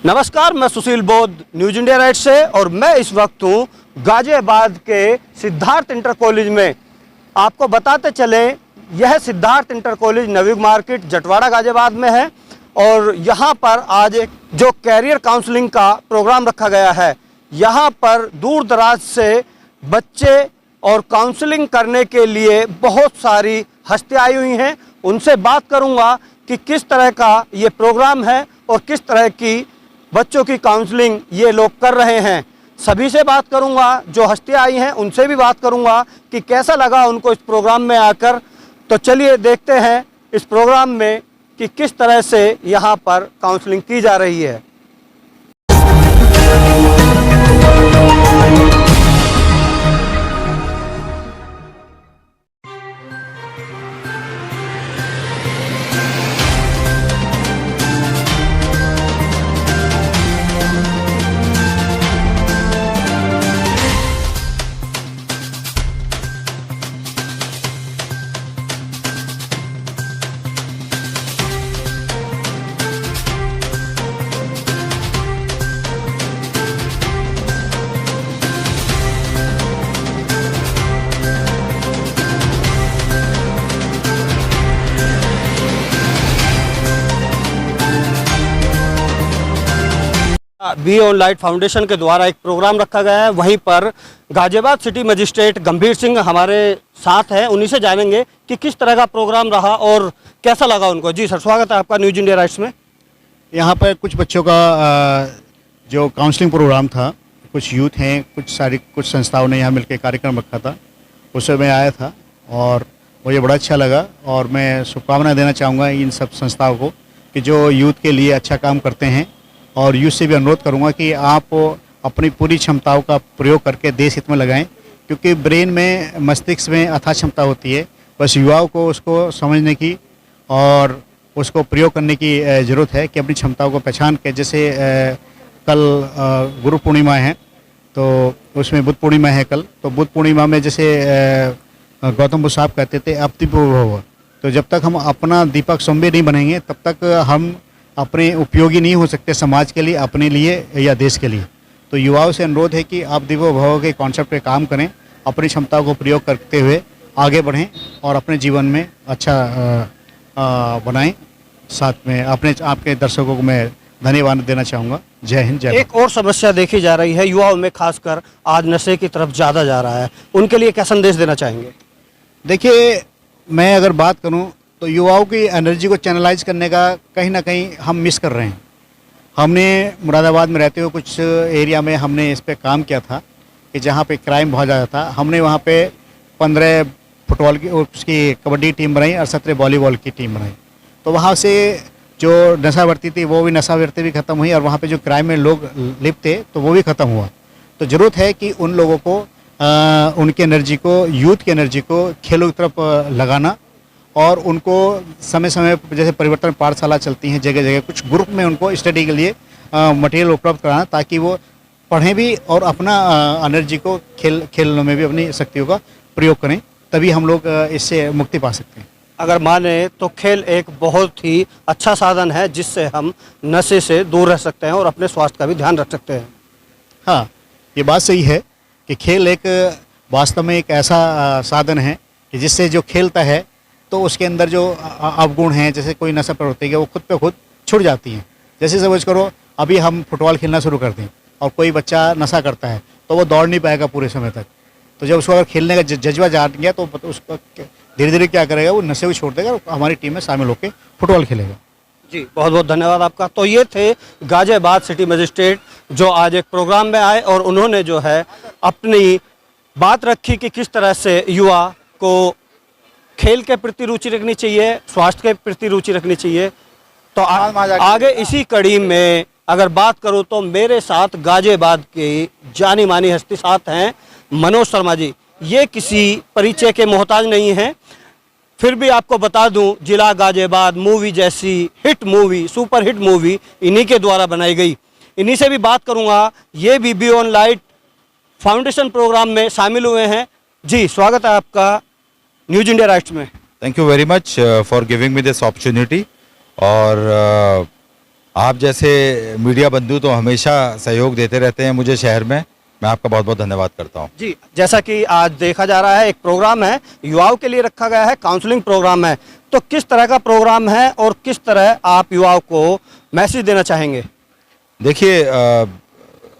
नमस्कार, मैं सुशील बोध न्यूज इंडिया राइट से और मैं इस वक्त हूँ गाजियाबाद के सिद्धार्थ इंटर कॉलेज में। आपको बताते चले, यह सिद्धार्थ इंटर कॉलेज नवी मार्केट जटवाड़ा गाजियाबाद में है और यहाँ पर आज एक जो कैरियर काउंसलिंग का प्रोग्राम रखा गया है। यहाँ पर दूर दराज से बच्चे और काउंसलिंग करने के लिए बहुत सारी हस्तियाँ आई हुई हैं। उनसे बात करूँगा कि किस तरह का ये प्रोग्राम है और किस तरह की बच्चों की काउंसलिंग ये लोग कर रहे हैं। सभी से बात करूंगा, जो हस्तियाँ आई हैं उनसे भी बात करूंगा कि कैसा लगा उनको इस प्रोग्राम में आकर। तो चलिए देखते हैं इस प्रोग्राम में कि किस तरह से यहाँ पर काउंसलिंग की जा रही है। बी ऑन लाइट फाउंडेशन के द्वारा एक प्रोग्राम रखा गया है। वहीं पर गाजियाबाद सिटी मजिस्ट्रेट गंभीर सिंह हमारे साथ हैं, उन्हीं से जानेंगे कि किस तरह का प्रोग्राम रहा और कैसा लगा उनको। जी सर, स्वागत है आपका न्यूज इंडिया राइट्स में। यहाँ पर कुछ बच्चों का जो काउंसलिंग प्रोग्राम था, कुछ यूथ हैं, कुछ संस्थाओं ने यहाँ मिलकर कार्यक्रम रखा था, उसमें मैं आया था और मुझे बड़ा अच्छा लगा। और मैं शुभकामनाएं देना चाहूँगा इन सब संस्थाओं को कि जो यूथ के लिए अच्छा काम करते हैं। और यूथ से भी अनुरोध करूंगा कि आप अपनी पूरी क्षमताओं का प्रयोग करके देश हित में लगाएं, क्योंकि ब्रेन में, मस्तिष्क में अथाह क्षमता होती है। बस युवाओं को उसको समझने की और उसको प्रयोग करने की ज़रूरत है कि अपनी क्षमताओं को पहचान के, जैसे कल गुरु पूर्णिमा है तो उसमें बुद्ध पूर्णिमा है कल, तो बुद्ध पूर्णिमा में जैसे गौतम बुद्ध साहब कहते थे अब दीपो भव। तो जब तक हम अपना दीपक सौम्य नहीं बनेंगे तब तक हम अपने उपयोगी नहीं हो सकते समाज के लिए, अपने लिए या देश के लिए। तो युवाओं से अनुरोध है कि आप दीपो भव के कॉन्सेप्ट पे काम करें, अपनी क्षमताओं को प्रयोग करते हुए आगे बढ़ें और अपने जीवन में अच्छा बनाएं। साथ में आपके दर्शकों को मैं धन्यवाद देना चाहूँगा। जय हिंद, जय। एक और समस्या देखी जा रही है युवाओं में, खासकर आज नशे की तरफ ज़्यादा जा रहा है, उनके लिए क्या संदेश देना चाहेंगे? देखिए, मैं अगर बात करूं तो युवाओं की एनर्जी को चैनलाइज करने का कहीं ना कहीं हम मिस कर रहे हैं। हमने मुरादाबाद में रहते हुए कुछ एरिया में हमने इस पे काम किया था कि जहां पे क्राइम बहुत ज़्यादा था। हमने वहां पे 15 फुटबॉल की उसकी कबड्डी टीम बनाई और 17 वॉलीबॉल की टीम बनाई। तो वहाँ से जो नशावर्ती थी वो भी नशावर्ती भी ख़त्म हुई और वहाँ पे जो क्राइम में लोग लिप्त थे तो वो भी ख़त्म हुआ। तो ज़रूरत है कि उन लोगों को उनकी एनर्जी को, यूथ की एनर्जी को खेलों की तरफ लगाना और उनको समय समय जैसे परिवर्तन पाठशाला चलती हैं जगह जगह, कुछ ग्रुप में उनको स्टडी के लिए मटेरियल उपलब्ध कराना, ताकि वो पढ़ें भी और अपना एनर्जी को खेलने में भी अपनी शक्तियों का प्रयोग करें। तभी हम लोग इससे मुक्ति पा सकते हैं। अगर माने तो खेल एक बहुत ही अच्छा साधन है जिससे हम नशे से दूर रह सकते हैं और अपने स्वास्थ्य का भी ध्यान रख सकते हैं। हाँ, ये बात सही है कि खेल एक वास्तव में एक ऐसा साधन है कि जिससे जो खेलता है तो उसके अंदर जो अवगुण हैं, जैसे कोई नशा प्रवृत्ति है वो खुद पे खुद छुट जाती हैं। जैसे समझ करो अभी हम फुटबॉल खेलना शुरू कर दें और कोई बच्चा नशा करता है तो वो दौड़ नहीं पाएगा पूरे समय तक। तो जब उसको अगर खेलने का जज्बा जाग गया तो उसको धीरे धीरे क्या करेगा, वो नशे को छोड़ देगा और हमारी टीम में शामिल होकर फुटबॉल खेलेगा। जी, बहुत बहुत धन्यवाद आपका। तो ये थे गाजियाबाद सिटी मजिस्ट्रेट जो आज एक प्रोग्राम में आए और उन्होंने जो है अपनी बात रखी कि किस तरह से युवा को खेल के प्रति रुचि रखनी चाहिए, स्वास्थ्य के प्रति रुचि रखनी चाहिए। तो आगे इसी कड़ी में अगर बात करूं तो मेरे साथ गाजियाबाद की जानी मानी हस्ती साथ हैं मनोज शर्मा जी। ये किसी परिचय के मोहताज नहीं हैं, फिर भी आपको बता दूं जिला गाजियाबाद मूवी जैसी hit movie, super hit movie इन्हीं के द्वारा बनाई गई। इन्हीं से भी बात करूंगा। ये भी Be On Light Foundation program में शामिल हुए हैं। जी, स्वागत है आपका न्यूज इंडिया राइट्स में। Thank you very much for giving me this opportunity. और आप जैसे मीडिया बंधु तो हमेशा सहयोग देते रहते हैं मुझे शहर में। मैं आपका बहुत बहुत धन्यवाद करता हूँ। जी, जैसा कि आज देखा जा रहा है, एक प्रोग्राम है, युवाओं के लिए रखा गया है, काउंसलिंग प्रोग्राम है। तो किस तरह का प्रोग्राम है और किस तरह आप युवाओं को मैसेज देना चाहेंगे? देखिए,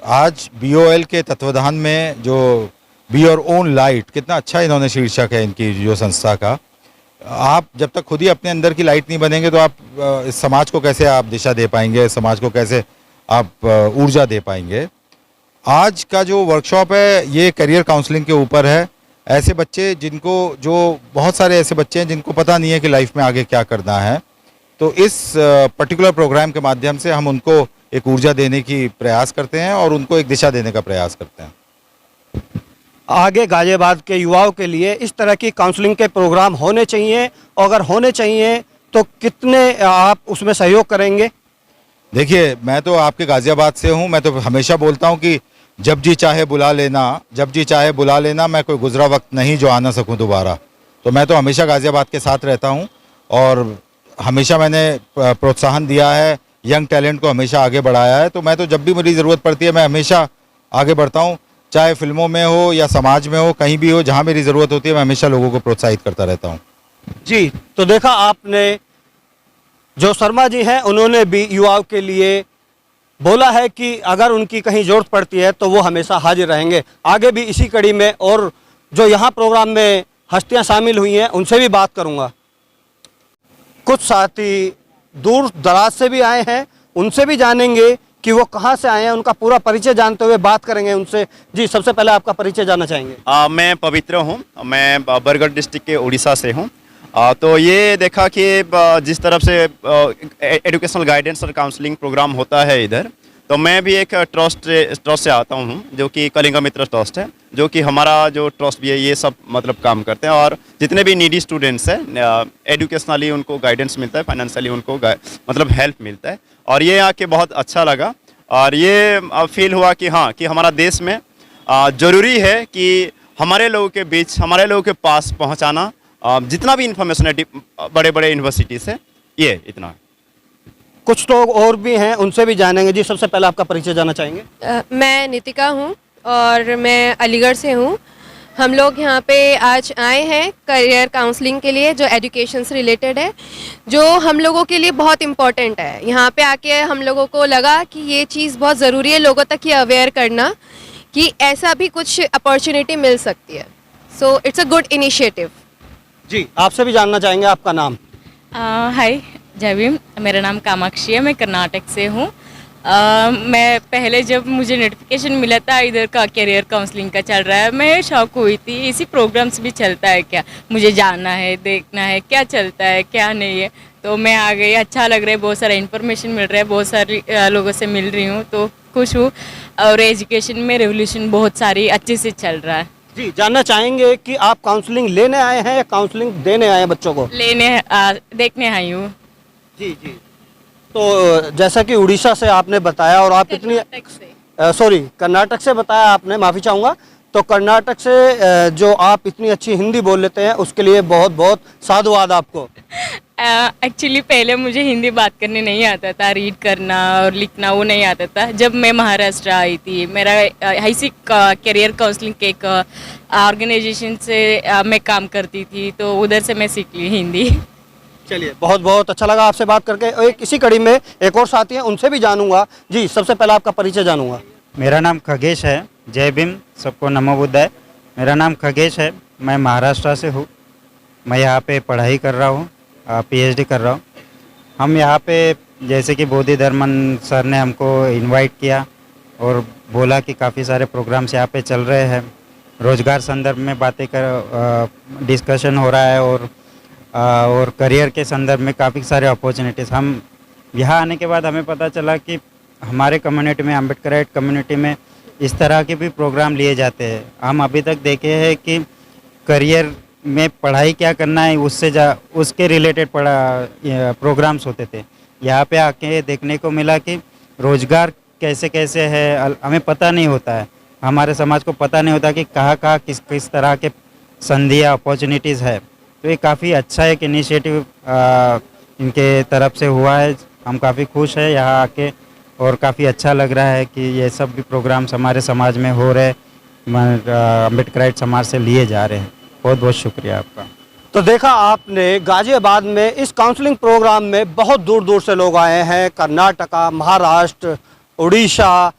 आज BOL के तत्वाधान में जो बी योर ओन लाइट, कितना अच्छा इन्होंने शीर्षक है इनकी जो संस्था का। आप जब तक खुद ही अपने अंदर की लाइट नहीं बनेंगे तो आप इस समाज को कैसे आप दिशा दे पाएंगे, समाज को कैसे आप ऊर्जा दे पाएंगे। आज का जो वर्कशॉप है ये करियर काउंसलिंग के ऊपर है। ऐसे बच्चे जिनको, जो बहुत सारे ऐसे बच्चे हैं जिनको पता नहीं है कि लाइफ में आगे क्या करना है, तो इस पर्टिकुलर प्रोग्राम के माध्यम से हम उनको एक ऊर्जा देने की प्रयास करते हैं और उनको एक दिशा देने का प्रयास करते हैं। आगे गाजियाबाद के युवाओं के लिए इस तरह की काउंसलिंग के प्रोग्राम होने चाहिए, और अगर होने चाहिए तो कितने आप उसमें सहयोग करेंगे? देखिए, मैं तो आपके गाज़ियाबाद से हूँ। मैं तो हमेशा बोलता हूँ कि जब जी चाहे बुला लेना, जब जी चाहे बुला लेना। मैं कोई गुजरा वक्त नहीं जो आ ना सकूँ दोबारा। तो मैं तो हमेशा गाज़ियाबाद के साथ रहता हूँ और हमेशा मैंने प्रोत्साहन दिया है, यंग टैलेंट को हमेशा आगे बढ़ाया है। तो मैं तो जब भी मेरी ज़रूरत पड़ती है मैं हमेशा आगे बढ़ता हूँ, चाहे फिल्मों में हो या समाज में हो, कहीं भी हो, जहाँ मेरी ज़रूरत होती है मैं हमेशा लोगों को प्रोत्साहित करता रहता हूँ। जी, तो देखा आपने, जो शर्मा जी हैं उन्होंने भी युवाओं के लिए बोला है कि अगर उनकी कहीं ज़रूरत पड़ती है तो वो हमेशा हाजिर रहेंगे। आगे भी इसी कड़ी में और जो यहाँ प्रोग्राम में हस्तियाँ शामिल हुई हैं उनसे भी बात करूँगा। कुछ साथी दूर दराज से भी आए हैं, उनसे भी जानेंगे कि वो कहाँ से आए हैं, उनका पूरा परिचय जानते हुए बात करेंगे उनसे। जी, सबसे पहले आपका परिचय जानना चाहेंगे। मैं पवित्र हूँ, मैं बरगढ़ डिस्ट्रिक्ट के उड़ीसा से हूँ। तो ये देखा कि जिस तरफ से एजुकेशनल गाइडेंस और काउंसलिंग प्रोग्राम होता है इधर, तो मैं भी एक ट्रस्ट से आता हूँ जो कि कलिंगा मित्र ट्रस्ट है, जो कि हमारा जो ट्रस्ट भी है ये सब मतलब काम करते हैं। और जितने भी नीडी स्टूडेंट्स हैं एजुकेशनली उनको गाइडेंस मिलता है, फाइनेंशियली उनको मतलब हेल्प मिलता है। और ये आके बहुत अच्छा लगा और ये फील हुआ कि हाँ, कि हमारा देश में ज़रूरी है कि हमारे लोगों के बीच, हमारे लोगों के पास पहुँचाना जितना भी इंफॉर्मेशन है बड़े बड़े यूनिवर्सिटी से, ये इतना। कुछ लोग और भी हैं, उनसे भी जानेंगे। जी, सबसे पहले आपका परिचय जानना चाहेंगे। मैं नितिका हूँ और मैं अलीगढ़ से हूँ। हम लोग यहाँ पे आज आए हैं करियर काउंसलिंग के लिए, जो एजुकेशन से रिलेटेड है, जो हम लोगों के लिए बहुत इम्पोर्टेंट है। यहाँ पे आके हम लोगों को लगा कि ये चीज़ बहुत ज़रूरी है लोगों तक ये अवेयर करना कि ऐसा भी कुछ अपॉर्चुनिटी मिल सकती है। So it's a good initiative. जी, आपसे भी जानना चाहेंगे, आपका नाम? हाय, जय भीम। मेरा नाम कामाक्षी है, मैं कर्नाटक से हूँ। मैं पहले जब मुझे नोटिफिकेशन मिला था इधर का करियर काउंसलिंग का चल रहा है, मैं शौक हुई थी इसी प्रोग्राम्स भी चलता है क्या, मुझे जानना है, देखना है क्या चलता है क्या नहीं है। तो मैं आ गई, अच्छा लग रहा है, बहुत सारा इन्फॉर्मेशन मिल रहा है, बहुत सारी लोगों से मिल रही हूँ, तो खुश हूँ। और एजुकेशन में रेवोल्यूशन बहुत सारी अच्छे से चल रहा है। जी, जानना चाहेंगे कि आप काउंसलिंग लेने आए हैं या काउंसलिंग देने आए हैं बच्चों को? देखने आई हूँ। जी जी। तो जैसा कि उड़ीसा से आपने बताया और आप इतनी कर्नाटक से बताया आपने, माफ़ी चाहूँगा। तो कर्नाटक से जो आप इतनी अच्छी हिंदी बोल लेते हैं उसके लिए बहुत बहुत साधुवाद आपको। एक्चुअली पहले मुझे हिंदी बात करने नहीं आता था, रीड करना और लिखना वो नहीं आता था। जब मैं महाराष्ट्र आई थी, मेरा ऐसी करियर काउंसलिंग के एक ऑर्गेनाइजेशन से मैं काम करती थी, तो उधर से मैं सीख ली हिंदी। चलिए, बहुत बहुत अच्छा लगा आपसे बात करके। और इसी कड़ी में एक और साथी हैं, उनसे भी जानूंगा। जी, सबसे पहले आपका परिचय जानूंगा। मेरा नाम खगेश है। जय भीम, सबको नमो बुद्धाय। मेरा नाम खगेश है, मैं महाराष्ट्र से हूँ। मैं यहाँ पे पढ़ाई कर रहा हूँ, PhD कर रहा हूँ। हम यहाँ पे जैसे कि बोधि धर्मन सर ने हमको इनवाइट किया और बोला कि काफ़ी सारे प्रोग्राम्स यहाँ पे चल रहे हैं, रोज़गार संदर्भ में बातें डिस्कशन हो रहा है और करियर के संदर्भ में काफ़ी सारे अपॉर्चुनिटीज़। हम यहाँ आने के बाद हमें पता चला कि हमारे कम्युनिटी में, अम्बेडकराइट कम्युनिटी में इस तरह के भी प्रोग्राम लिए जाते हैं। हम अभी तक देखे हैं कि करियर में पढ़ाई क्या करना है उसके रिलेटेड प्रोग्राम्स होते थे। यहाँ पे आके देखने को मिला कि रोज़गार कैसे कैसे है, हमें पता नहीं होता है, हमारे समाज को पता नहीं होता कि कहाँ किस तरह के संधियाँ अपॉर्चुनिटीज़ है। तो ये काफ़ी अच्छा एक इनिशिएटिव इनके तरफ से हुआ है, हम काफ़ी खुश हैं यहाँ आके और काफ़ी अच्छा लग रहा है कि ये सब भी प्रोग्राम्स हमारे समाज में हो रहे, अम्बेडकराइट समाज से लिए जा रहे हैं। बहुत बहुत शुक्रिया आपका। तो देखा आपने, गाजियाबाद में इस काउंसलिंग प्रोग्राम में बहुत दूर दूर से लोग आए हैं। कर्नाटका, महाराष्ट्र, उड़ीसा,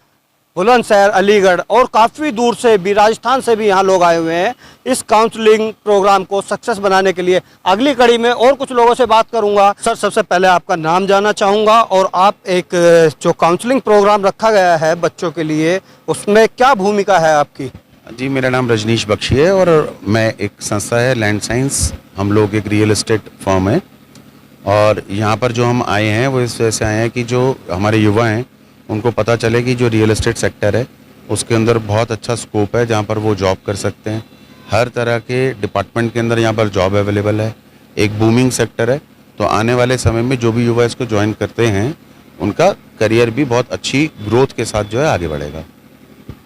बुलंदशहर, अलीगढ़ और काफ़ी दूर से भी, राजस्थान से भी यहाँ लोग आए हुए हैं इस काउंसलिंग प्रोग्राम को सक्सेस बनाने के लिए। अगली कड़ी में और कुछ लोगों से बात करूँगा। सर, सबसे पहले आपका नाम जानना चाहूँगा और आप एक जो काउंसलिंग प्रोग्राम रखा गया है बच्चों के लिए, उसमें क्या भूमिका है आपकी? जी, मेरा नाम रजनीश बख्शी है और मैं एक संस्था है लैंड साइंस, हम लोग एक रियल एस्टेट फर्म है और यहाँ पर जो हम आए हैं वो इस वजह से आए हैं कि जो हमारे युवा हैं उनको पता चले कि जो रियल एस्टेट सेक्टर है उसके अंदर बहुत अच्छा स्कोप है जहाँ पर वो जॉब कर सकते हैं। हर तरह के डिपार्टमेंट के अंदर यहाँ पर जॉब अवेलेबल है, एक बूमिंग सेक्टर है। तो आने वाले समय में जो भी युवा इसको ज्वाइन करते हैं उनका करियर भी बहुत अच्छी ग्रोथ के साथ जो है आगे बढ़ेगा।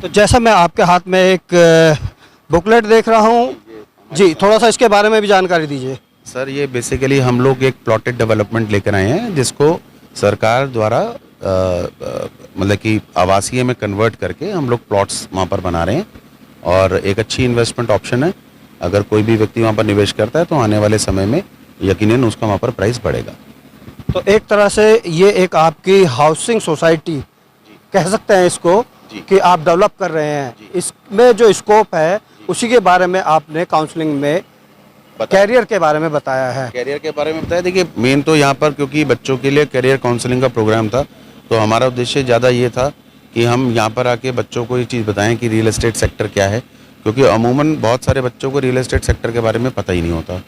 तो जैसा मैं आपके हाथ में एक बुकलेट देख रहा हूँ जी, थोड़ा सा इसके बारे में भी जानकारी दीजिए। सर, ये बेसिकली हम लोग एक प्लॉटेड डेवलपमेंट लेकर आए हैं जिसको सरकार द्वारा मतलब कि आवासीय में कन्वर्ट करके हम लोग प्लॉट्स वहाँ पर बना रहे हैं और एक अच्छी इन्वेस्टमेंट ऑप्शन है। अगर कोई भी व्यक्ति वहाँ पर निवेश करता है तो आने वाले समय में यकीनन उसका वहाँ पर प्राइस बढ़ेगा। तो एक तरह से ये एक आपकी हाउसिंग सोसाइटी कह सकते हैं इसको कि आप डेवलप कर रहे हैं। इसमें जो स्कोप है उसी के बारे में आपने काउंसलिंग में कैरियर के बारे में बताया है। कैरियर के बारे में बताया, देखिए मेन तो यहाँ पर क्योंकि बच्चों के लिए कैरियर काउंसलिंग का प्रोग्राम था तो हमारा उद्देश्य ज़्यादा ये था कि हम यहाँ पर आके बच्चों को ये चीज़ बताएं कि रियल एस्टेट सेक्टर क्या है, क्योंकि अमूमन बहुत सारे बच्चों को रियल एस्टेट सेक्टर के बारे में पता ही नहीं होता।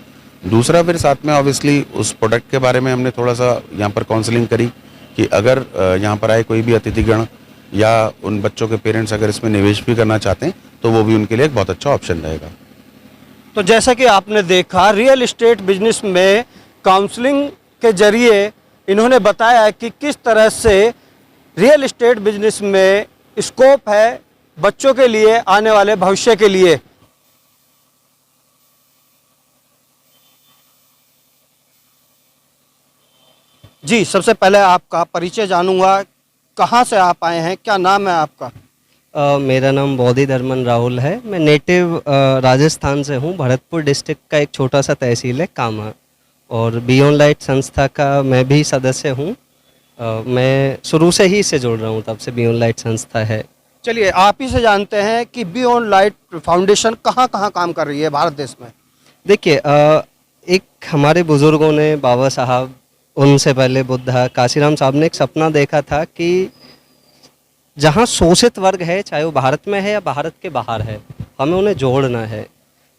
दूसरा फिर साथ में ऑब्वियसली उस प्रोडक्ट के बारे में हमने थोड़ा सा यहाँ पर काउंसलिंग करी कि अगर यहाँ पर आए कोई भी अतिथिगण या उन बच्चों के पेरेंट्स अगर इसमें निवेश भी करना चाहते हैं तो वो भी उनके लिए एक बहुत अच्छा ऑप्शन रहेगा। तो जैसा कि आपने देखा, रियल एस्टेट बिजनेस में काउंसलिंग के जरिए इन्होंने बताया कि किस तरह से रियल एस्टेट बिजनेस में स्कोप है बच्चों के लिए, आने वाले भविष्य के लिए। जी, सबसे पहले आपका परिचय जानूंगा, कहाँ से आप आए हैं, क्या नाम है आपका? मेरा नाम बौद्धि धर्मन राहुल है। मैं नेटिव राजस्थान से हूँ। भरतपुर डिस्ट्रिक्ट का एक छोटा सा तहसील है कामा, और बियॉन्ड लाइट संस्था का मैं भी सदस्य हूँ। मैं शुरू से ही इससे जुड़ रहा हूँ, तब से बियॉन्ड लाइट संस्था है। चलिए, आप ही से जानते हैं कि बियॉन्ड लाइट फाउंडेशन कहाँ कहाँ काम कर रही है भारत देश में। देखिए, एक हमारे बुज़ुर्गों ने, बाबा साहब, उनसे पहले बुद्धा, काशीराम साहब ने एक सपना देखा था कि जहाँ शोषित वर्ग है, चाहे वो भारत में है या भारत के बाहर है, हमें उन्हें जोड़ना है।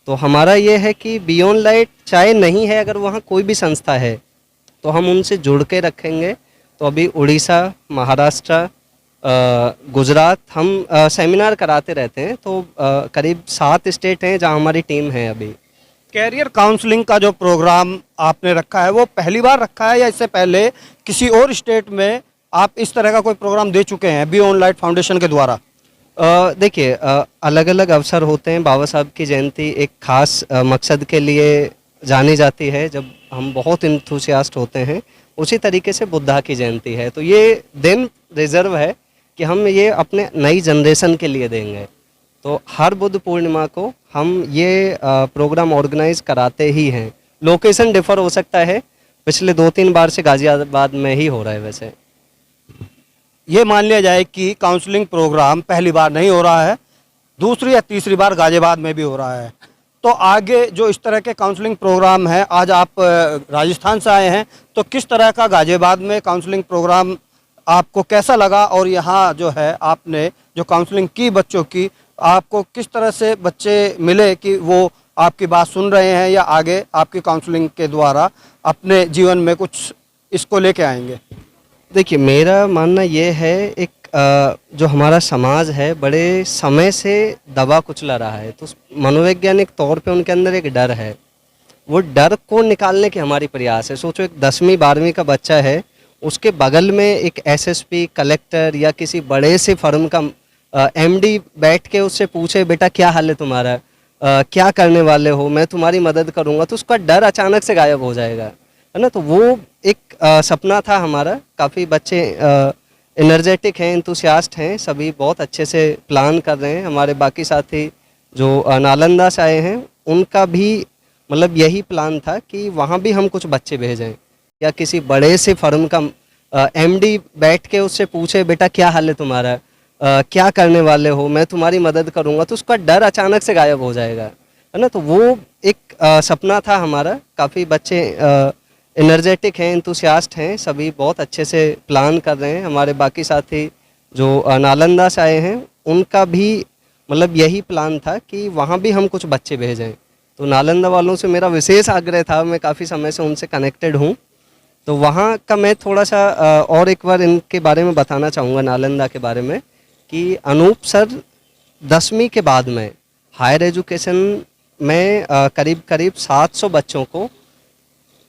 तो हमारा ये है कि बियॉन्ड लाइट चाहे नहीं है, अगर वहाँ कोई भी संस्था है तो हम उनसे जुड़ के रखेंगे। तो अभी उड़ीसा, महाराष्ट्र, गुजरात हम सेमिनार कराते रहते हैं। तो करीब 7 स्टेट हैं जहाँ हमारी टीम है अभी। कैरियर काउंसलिंग का जो प्रोग्राम आपने रखा है वो पहली बार रखा है या इससे पहले किसी और स्टेट में आप इस तरह का कोई प्रोग्राम दे चुके हैं बियॉन्ड लाइट फाउंडेशन के द्वारा? देखिए, अलग अलग अवसर होते हैं। बाबा साहब की जयंती एक खास मकसद के लिए जानी जाती है, जब हम बहुत इंथुसियास्ट होते हैं। उसी तरीके से बुद्धा की जयंती है, तो ये दिन रिजर्व है कि हम ये अपने नई जनरेशन के लिए देंगे। तो हर बुद्ध पूर्णिमा को हम ये प्रोग्राम ऑर्गेनाइज कराते ही हैं। लोकेशन डिफर हो सकता है, पिछले 2-3 बार से गाजियाबाद में ही हो रहा है। वैसे ये मान लिया जाए कि काउंसलिंग प्रोग्राम पहली बार नहीं हो रहा है, दूसरी या तीसरी बार गाजियाबाद में भी हो रहा है। तो आगे जो इस तरह के काउंसलिंग प्रोग्राम हैं, आज आप राजस्थान से आए हैं, तो किस तरह का गाजियाबाद में काउंसलिंग प्रोग्राम आपको कैसा लगा? और यहाँ जो है आपने जो काउंसलिंग की बच्चों की, आपको किस तरह से बच्चे मिले कि वो आपकी बात सुन रहे हैं या आगे आपकी काउंसलिंग के द्वारा अपने जीवन में कुछ इसको लेके आएंगे? देखिए, मेरा मानना ये है, एक जो हमारा समाज है बड़े समय से दबा कुचला रहा है, तो मनोवैज्ञानिक तौर पे उनके अंदर एक डर है। वो डर को निकालने की हमारी प्रयास है। सोचो, एक 10वीं 12वीं का बच्चा है, उसके बगल में एक एसएसपी, कलेक्टर या किसी बड़े से फर्म का एमडी बैठ के उससे पूछे, बेटा क्या हाल है तुम्हारा, क्या करने वाले हो, मैं तुम्हारी मदद करूंगा, तो उसका डर अचानक से गायब हो जाएगा। है ना। तो वो एक सपना था हमारा। काफ़ी बच्चे एनर्जेटिक हैं, इंथुसियास्ट हैं, सभी बहुत अच्छे से प्लान कर रहे हैं। हमारे बाकी साथी जो नालंदा से आए हैं उनका भी मतलब यही प्लान था कि वहाँ भी हम कुछ बच्चे भेजें, या किसी बड़े से फर्म का एमडी बैठ के उससे पूछे बेटा क्या हाल है तुम्हारा, क्या करने वाले हो, मैं तुम्हारी मदद करूँगा, तो उसका डर अचानक से गायब हो जाएगा, है ना। तो वो एक सपना था हमारा। काफ़ी बच्चे एनर्जेटिक हैं, इंथुसियास्ट हैं, सभी बहुत अच्छे से प्लान कर रहे हैं। हमारे बाकी साथी जो नालंदा से आए हैं उनका भी मतलब यही प्लान था कि वहाँ भी हम कुछ बच्चे भेजें। तो नालंदा वालों से मेरा विशेष आग्रह था, मैं काफ़ी समय से उनसे कनेक्टेड हूँ, तो वहाँ का मैं थोड़ा सा और एक बार इनके बारे में बताना चाहूँगा, नालंदा के बारे में, कि अनूप सर 10वीं के बाद में हायर एजुकेशन में करीब करीब 700 बच्चों को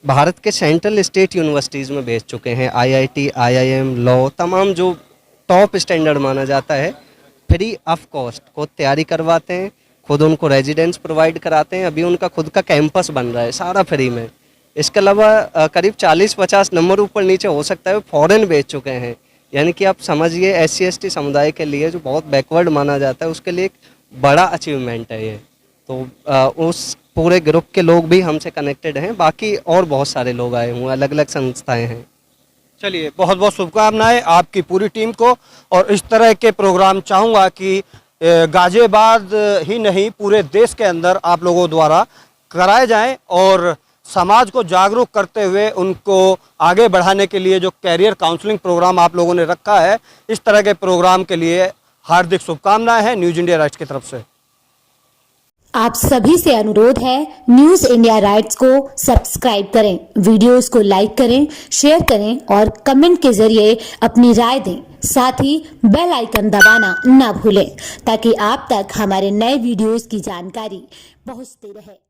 भारत के सेंट्रल स्टेट यूनिवर्सिटीज़ में भेज चुके हैं। आईआईटी, आईआईएम, लॉ, तमाम जो टॉप स्टैंडर्ड माना जाता है, फ्री ऑफ कॉस्ट खुद तैयारी करवाते हैं, खुद उनको रेजिडेंस प्रोवाइड कराते हैं। अभी उनका खुद का कैंपस बन रहा है, सारा फ्री में। इसके अलावा करीब 40-50 नंबर ऊपर नीचे हो सकता है फॉरेन भेज चुके हैं। यानी कि आप समझिए SC/ST समुदाय के लिए जो बहुत बैकवर्ड माना जाता है उसके लिए एक बड़ा अचीवमेंट है ये। तो उस पूरे ग्रुप के लोग भी हमसे कनेक्टेड हैं, बाकी और बहुत सारे लोग आए हुए, अलग अलग संस्थाएं हैं। चलिए, बहुत बहुत शुभकामनाएं आपकी पूरी टीम को। और इस तरह के प्रोग्राम चाहूँगा कि गाजियाबाद ही नहीं पूरे देश के अंदर आप लोगों द्वारा कराए जाएं, और समाज को जागरूक करते हुए उनको आगे बढ़ाने के लिए जो कैरियर काउंसलिंग प्रोग्राम आप लोगों ने रखा है, इस तरह के प्रोग्राम के लिए हार्दिक शुभकामनाएं हैं न्यूज़ इंडिया राइट्स की तरफ से। आप सभी से अनुरोध है, न्यूज इंडिया राइट्स को सब्सक्राइब करें, वीडियोस को लाइक करें, शेयर करें और कमेंट के जरिए अपनी राय दें। साथ ही बेल आइकन दबाना ना भूलें ताकि आप तक हमारे नए वीडियोस की जानकारी पहुंचती रहे।